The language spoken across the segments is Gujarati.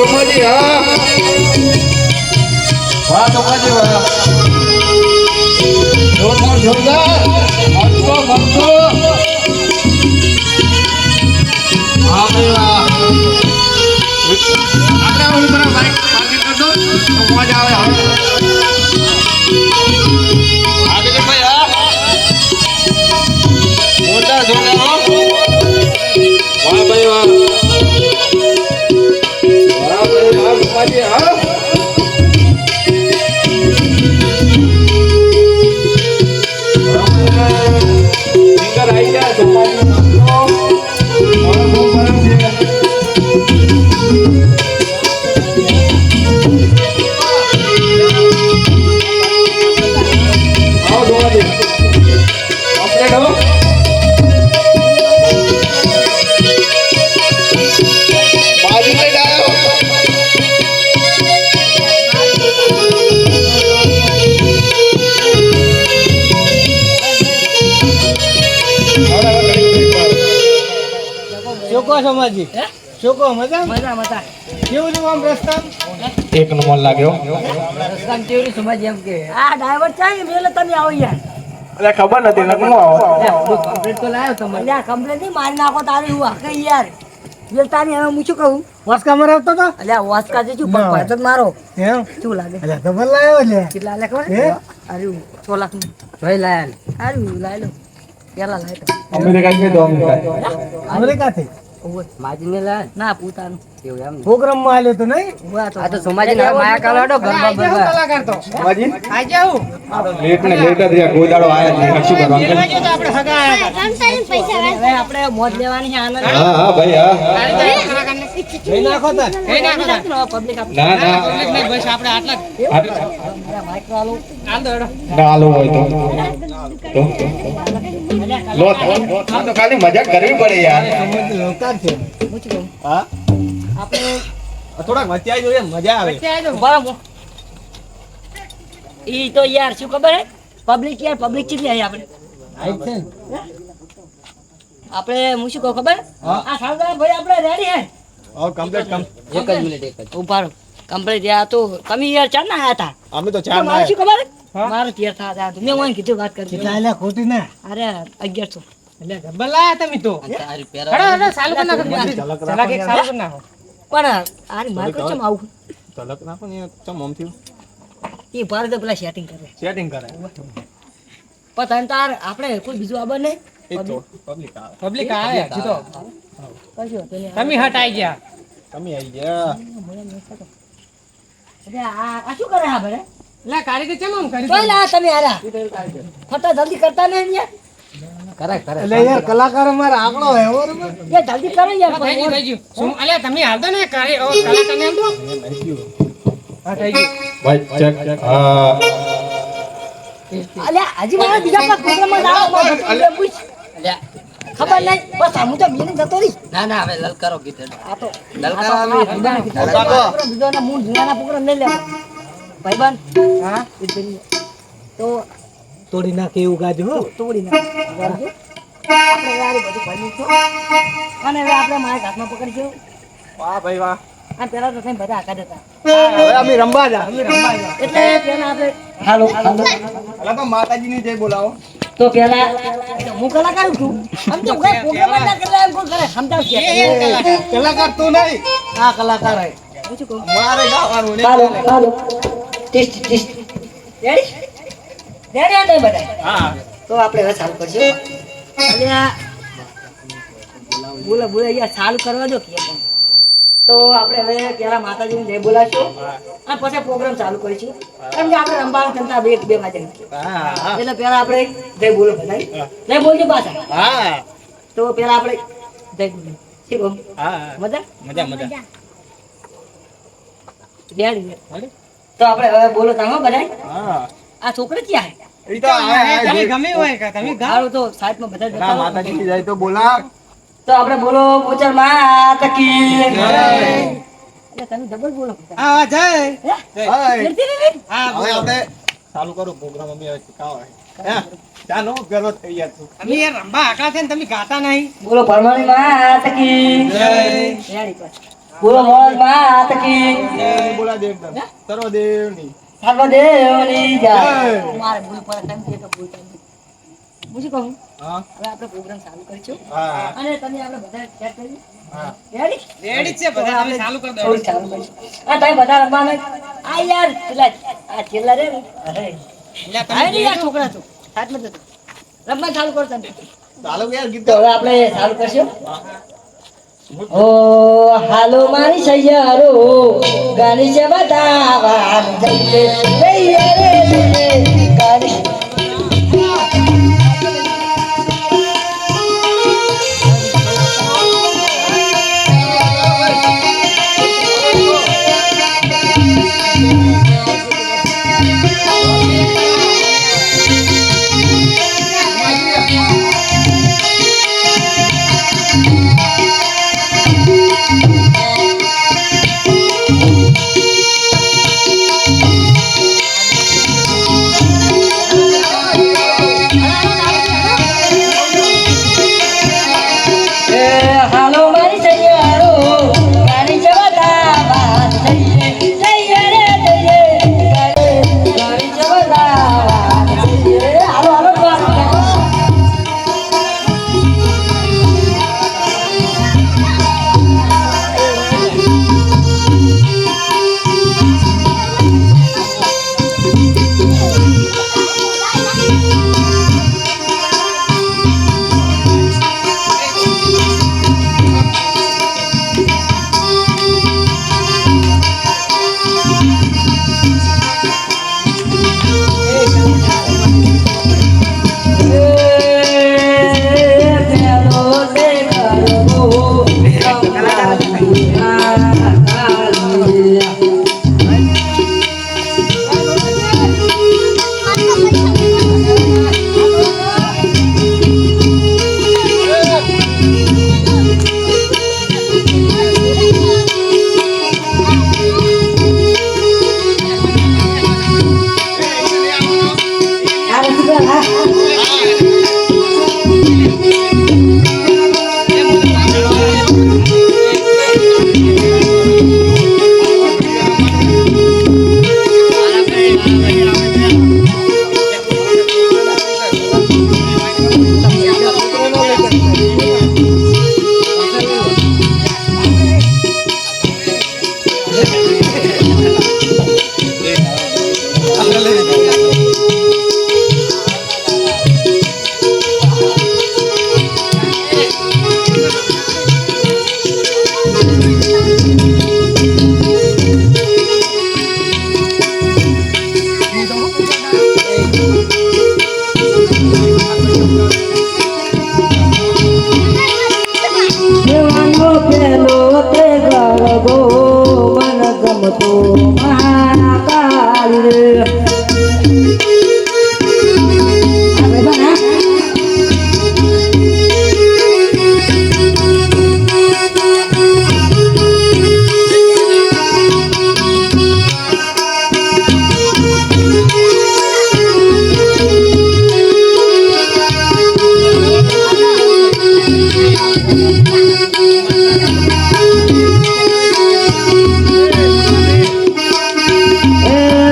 સોમાજી હા વાહ સોમાજી વાહ જોરદાર જોરદાર મસ્તો મસ્તો હા ભાઈ વાહ આપણે ઓલી પર બાઈક પાર્કિંગ કર દો તો મજા આવે આગળ ભાઈ હા જોરદાર જોરદાર વાહ ભાઈ વાહ વાહ ભાઈ વાહ સોમાજી હા સિંગર આવી ગયા સોમાજી નામનો મારો બહુ ગરમ છે આવો સોમાજી કમ્પ્લીટ હો બાજુ લઈ આવ્યો શોકો સમાજી શોકો મજા મજા મજા કેવું છે આમ રસ્તા એક નંબર લાગ્યો રસ્તા કેવું સમાજી એમ કે આ ડ્રાઈવર ચાહી મેલે તમે આવો યાર અરે ખબર નથી ને કોણ આવો કમ્પ્લીટ તો લાયો તમે યાર કમ્પ્લીટ નહીં મારી નાખો તારી હું આકે યાર વેલ તારી હવે હું શું કહું વાસ્કા માં આવતો તો અલ્યા વાસ્કા જે શું પગ તો મારો એમ શું લાગે અલ્યા ખબર લાયો લે કેટલા લે ખબર અરે 6 લાખ જોઈ લાયા અરે લાય લો પેલા લાય તો અમેરિકા કે દો અમેરિકા થી માજીને લાય ના પૂતાનું એવું એમ પ્રોગ્રામ માં આલ્યો તો નહીં આ તો સોમાજી ના માયા કાલાડો ઘરમાં બરવા કલાકાર તો સોમાજી આ જાવ લેટ ને લેટ જ રહ્યા કોઈ દાડો આયા નહીં શું કરવાનું તો આપણે હગા આયા રમસારી પૈસા હવે આપણે મોજ લેવાની છે આનંદ હા હા ભાઈ હા જઈ નાખો તો જઈ નાખો પબ્લિક ના ના પબ્લિક નહીં બસ આપણે આટલા માઈક વાળો આંદોડો ના આલો હોય તો લો તો ખાલી મજાક કરવી પડે યાર લોકાર છે હા આપણે થોડાક વચ્ચે જોઈએ મજા આવે બરાબર ઈ તો યાર શું ખબર હે પબ્લિક યાર પબ્લિક ચીલી આવી આપણે આઈ છે આપણે હું શું કહું ખબર આ સાવધાન ભાઈ આપણે રેડી હે ઓ કમ્પ્લીટ એક જ મિનિટ ઉભા રહો કમ્પ્લીટ યાર તો તમે યાર ચાર ના આયા હતા અમે તો ચાર ના શું ખબર મારો તેર થા હતા મેં ઓન કીધું વાત કરી કેટલા આલ્યા ખોટી ના અરે 1100 એટલે ગબ્બર લાયા તમે તો તારી પેરા હડો ચાલુ કર નાખો ચલા કે ચાલુ કર નાખો પણ આરી માર ચમ આવું તલક નાખો ને ચમ ઓમ થયું ઈ ભાર તો પેલા સેટિંગ કરે સેટિંગ કરે પણ તાર આપણે કોઈ બીજું આબર નહીં એક તો પબ્લિક આવે હજી તો તમે હટાઈ ગયા તમે આવી ગયા અરે આ શું કરે હા ભરે લા કારીગર કેમ આમ કરી તોય લા તમે આરા ફટા જલ્દી કરતા નહીં યાર કરે એટલે યાર કલાકાર અમાર આંકડો હે બરોબર એ જલ્દી કરો યાર થઈ ગયું શું અલ્યા તમે હાલદો ને કરે ઓ કલાકાર ને હાલદો હા થઈ ગયું ભાઈ ચેક હા અલ્યા હજી મારા બીજા પર પ્રોગ્રામ માં આવો પૂછ અલ્યા ખબર નહીં બસ આમ તો બીને જતો રહી ના ના હવે લલકારો કીધે આ તો લલકારો અમે બીજો ના મૂળ જૂના પ્રોગ્રામ લઈ લે ભાઈબંધ હા તો તોડી નાખે એવું ગાજો હો તોડી નાખે આપણે યાર બધું ભણી છો અને હવે આપણે મારા હાથમાં પકડીશું વાહ ભાઈ વાહ આ પેલા તો સાહેબ બધા આકા હતા હવે અમે રંબા જા એટલે પેલા આપણે હાલો અલા તો માતાજીની જય બોલાવો તો પેલા હું કલાકાર છું આમ તો કોઈ પ્રોગ્રામ ના કરે એમ કોણ કરે સમજાવ કે કલાકાર તું નહીં આ કલાકાર હે હું શું કહું મારે ગાવાનું ને હાલો ટેસ્ટ રેડી રેડી આ બધા હા તો આપણે હવે ચાલુ કરશું અલ્યા બોલા યાર ચાલુ કરવા દો કે તો આપણે હવે પેલા માતાજીને જય બોલાશું અને પછી પ્રોગ્રામ ચાલુ કરીશું કેમ કે આપણે રંબાણ જનતા બે વાગે એટલે પેલા આપણે જય બોલો બધા જય બોલજો પાછા હા તો પેલા આપણે જય બોલો ઠીક હો હા મજા મજા રેડી તો આપણે હવે બોલો તામો બધા હા આ છોકરી ક્યાં ઈ તો તમે ગમે હોય કે તમે ગાળો તો સાઈડમાં બધા ના માતાજીની જય તો બોલા તો આપણે બોલો મોચર માત કી જય એટલે તમે ડબલ બોલો હા જય હા હવે આપણે ચાલુ કરો પ્રોગ્રામ અમે હવે શીખાવો હે ચાલો ગરો થઈ ગયા તું અમે યાર રંબા આકડા છે ને તમે ગાતા નહીં બોલો પરમાણી માત કી જય રેડી પર બોલો મોહન માત કી બોલા દે એકદમ સર્વદેવની સર્વદેવની જય. જય. મારે ભૂલ પડે તેમ કે તો ભૂલ થઈ. હું શું કહું? હા હવે આપણે પ્રોગ્રામ ચાલુ કરીશું હા અને તમે આપણે બધા chat કરી હા રેડી છે બધા તમે ચાલુ કરી દો ચાલુ કરીશું. આ તમે બધા રમવાના આ યાર પેલા આ છેલ્લા રે અરે આ નહીં યાર છોકરા તો સાથ માં જતો રમવા ચાલુ કરો તમે. ચાલો યાર ગીત તો હવે આપણે ચાલુ કરશું. ઓ હાલો મારી સૈયારો ગાની છે બતાવા જઈએ જઈએ રે જઈએ ગાની હાલો મારી સૈયારો ગાની છે બતાવા જઈએ જઈએ રે જઈએ ગાની છે બતાવા જઈએ હાલો હાલો દેવાનો પેલો તે ગરબો મન ગમતો મહાકાળી રે આપણે બના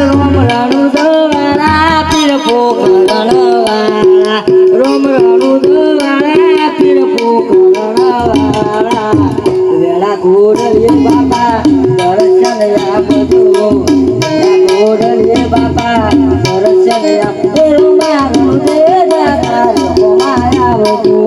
રોમ રાણુ દવારા પીર પોકરણવાળા રોમ રાણુ દવારા પીર પોકરણવાળા વેળા ઘોડલીએ બાપા દર્શન આપજો વેળા ઘોડલીએ બાપા દર્શન આપજો મારું દે દાદા માયા આવજો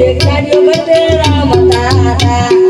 એક ગાડીઓ બધે રામ દાદા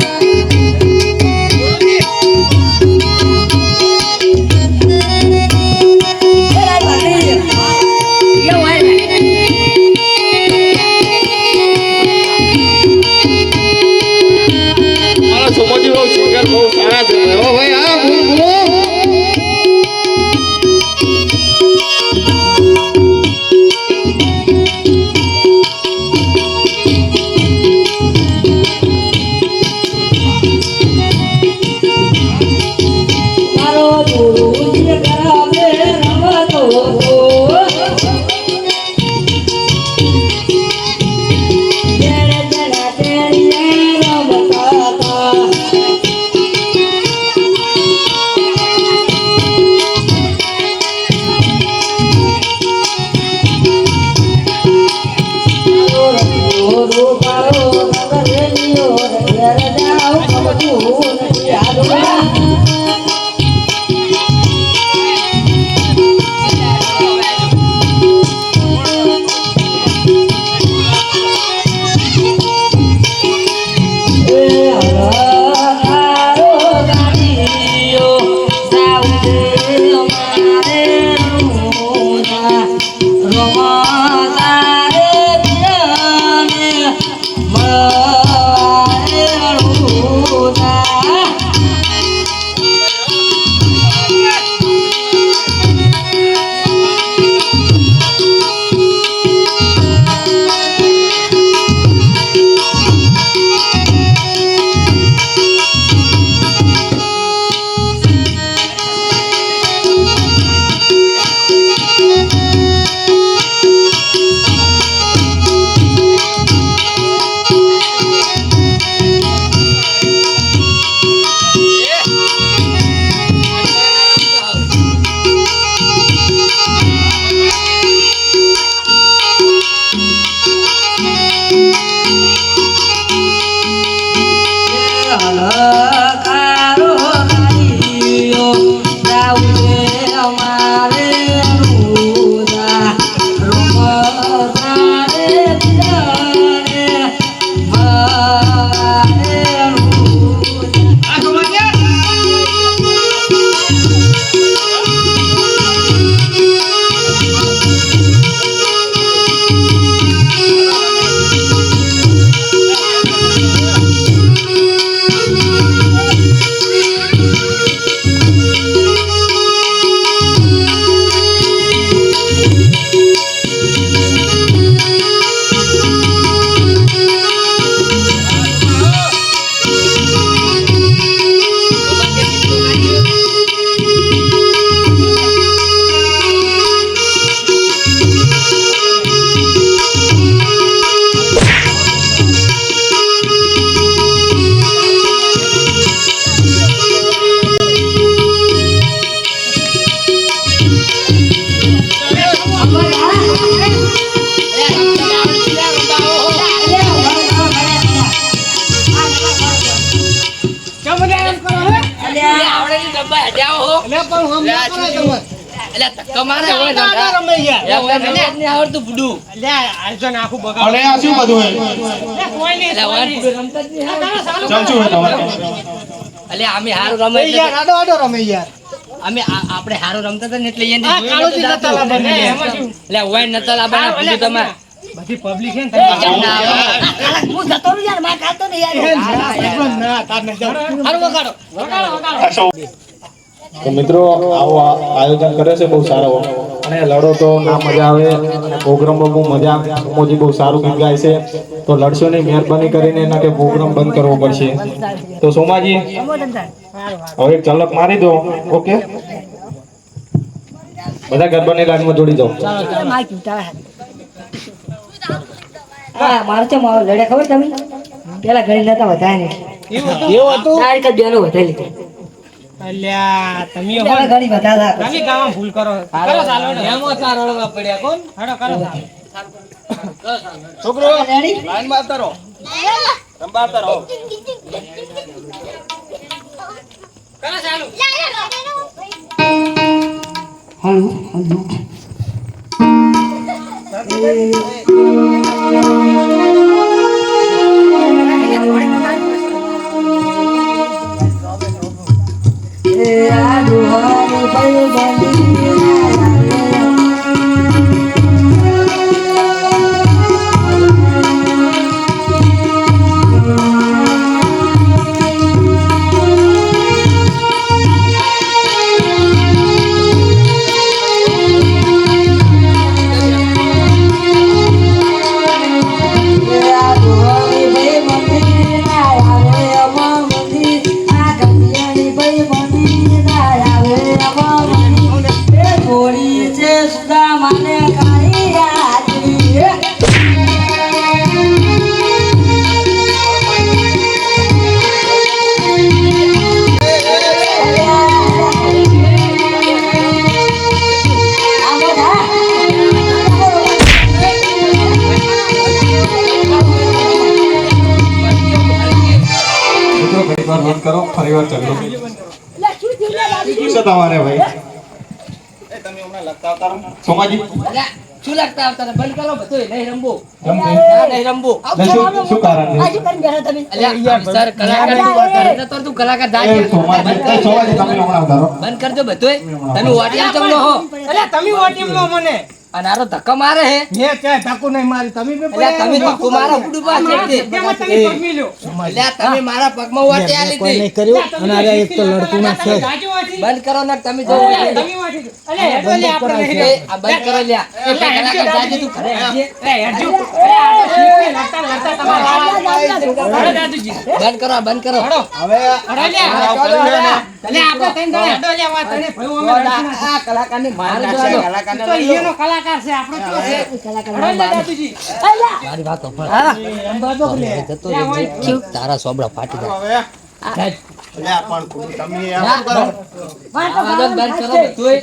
લે પણ હમ ના કરે તમે એટલે ધક્કો મારે હોય ને ના રમે યાર એમ મને નહીં આવડતું બુડું લે આજો ને આખું બગાડ અને આ શું બધું હે લે કોઈ નહીં એટલે વાન બુડું રમતા જ નહીં તારા ચાલુ ચમચું હે તમારે એટલે અમે હારું રમે એટલે યાર આડો આડો રમે યાર અમે આપણે હારું રમતા હતા ને એટલે એને આ કાળુજી નતા લાવવાના, એમાં શું? એટલે હોય નતા લાવવાના બીજું તમે બધી પબ્લિક છે ને કેમ ના આવે? હું જતો રહું યાર માર ખાતો ને યાર ના તાર ને જાવ હારું વગાડો વગાડો આ સૌ તો મિત્રો આવો આયોજન કરે છે બહુ સારો અને લડો તો ના મજા આવે અને પ્રોગ્રામમાં બહુ મજા આવે મોજી બહુ સારું ગીત ગાય છે તો લડશો નહીં, મહેરબાની કરીને એના કે પ્રોગ્રામ બંધ કરવો પડશે. તો સોમાજી હવે એક ઝલક મારી દો. ઓકે, બધા ગરબાની લાઈનમાં જોડી જાઓ. હા મારે છે મારો લડે ખબર તમે પેલા ઘણી નતા વધાય ને એવું હતું તારીખ જ બેનો વધાઈ લીધી અલ્યા તમે હવે ઘણી વધારા તમે ગામ ભૂલ કરો કરો ચાલો એમો ચાર રળવા પડ્યા કોણ હાડો કરો છોકરો રેડી લાઈન માં આવતા રહો રંબા આવતા રહો કરો ચાલો હાલો કરો ફરીવાર ચાલો શું તમારે ભાઈ તમે હમણાં લગતા આવતા રહો સોમાજી શું લાગતા આવતા બંધ કરો બધું નહીં રમવું કેમ છે? નહીં રમવું શું કારણ છે? અલ્યા સર કલાકાર તો તું કલાકાર જાય એ સોમાજી તમે હમણાં આવતા રહો. બંધ કરજો બધું તમે ઓડિયન્સ ચમલો હો અલ્યા તમે ઓટીમ નો મને અને આરો ધક્કો મારે હે મે કે ધાકુ નહીં મારી તમે બી અલ્યા તમે ધક્કો મારો બુડુ પાસે તેમાં તમે પગમી લ્યો અલ્યા તમે મારા પગમાં વાટી આલી હતી કર્યું અને આ એક તો લડતું ના છે બંધ કરો ને તમે જો અલ્યા હેડો લે આપણે નહીં આ બંધ કરો લ્યા એ કલાકાર જાજે તું ઘરે આવજે હેડજો લડતા લડતા તમારા બંધ કરો બંધ કરો હવે અલ્યા આપણે તને હેડો લે વાત તને ભયો અમે આ કલાકારની માર તો ઈનો કલાકાર છે આપણો તો મારી વાત સાંભળ જતો રહેજે. તારા સોબડા ફાટી જાય પણ તમે આમ કરો. આવાજ બંધ કરો બધુંય.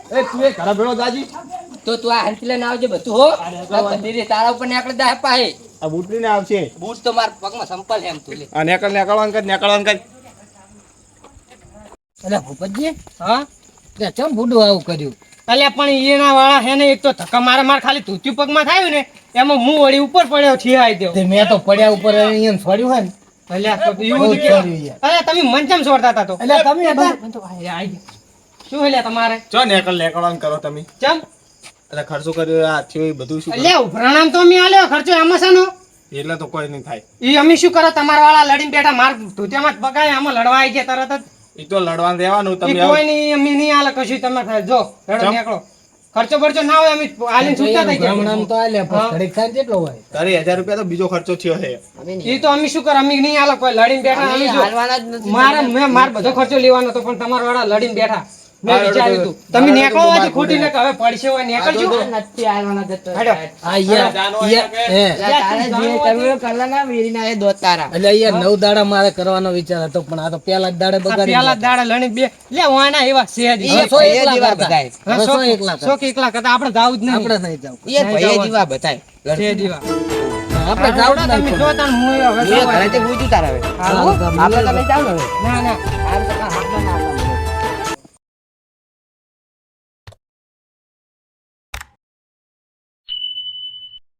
એ તું એ ઘરે ભેળો દાજી તો તું આ હંસી લઈને આવજે બધું હો બધી રીતે તારા ઉપર નીકળી જાય પાહે આ બુટરી ને આવશે બૂટ તો મારા પગમાં સંપલ એમ તું લે આ નીકળવાનું કર એટલે ભૂપતજી હા તે ચમ બુડું આવું કર્યું અલ્યા પણ એના વાળા હે ને એક તો ધક્કા મારા માર ખાલી ધોતી પગમાં થાય ને એમાં હું વળી ઉપર પડ્યો છીહાઈ દેવ મેં તો પડ્યા ઉપર અહીંયા છોડ્યું હોય ને અલ્યા તો એવું જ કે અલ્યા તમે મંચમ છોડતા હતા તો એટલે તમે શું અલ્યા તમારે ચો નીકળવાનું કરો તમે ચમ એટલે ખર્ચો કર્યો આ થયો એ બધું શું અલ્યા ઉભરાણામ તો અમે આલ્યો ખર્ચો એમાં શાનો એટલે તો કોઈ નહીં થાય ઈ અમે શું કરો તમારા વાળા લડીને બેઠા માર ધોતિયામાં જ બગાય આમાં લડવા આવી ગયા તરત જ એ તો લડવાનું રહેવાનું ઈ તમે કોઈ નહીં અમે નહીં આલે કશું તમે થાય જો રડો નીકળો ખર્ચો બરચો ના હોય અમે આલીને છૂટા થઈ ગયા તો આલે ઘડીક થાય કેટલો હોય તારે 1000 રૂપિયા તો બીજો ખર્ચો થયો છે ઈ તો અમે શું કર અમે નહીં આલે કોઈ લડીને બેઠા અમે જો હાલવાના જ નથી માર બધો ખર્ચો લેવાનો હતો પણ તમારા વાળા લડીને બેઠા મેં વિચાર્યું તું તમે નીકળો વાથી ખોટી ને હવે પડશે હોય નીકળજો નથી હાલવાના જતો હેડો આ યાર 9 દાડા મારે કરવાનો વિચાર હતો પણ આ તો પેલા જ દાડે બગાડી પેલા દાડા લણી બે લે વાના એવા છે જ સો કે એકલા કરતા આપણે જાવું જ નહીં આપણે નહીં જાવ છે જીવા આપણે જાવ તમે જો તાર હું હવે ઘરેથી પૂછ્યું તારે હવે આપણે તો લઈ જાવ ને હવે ના ના હારું તો હાથ ના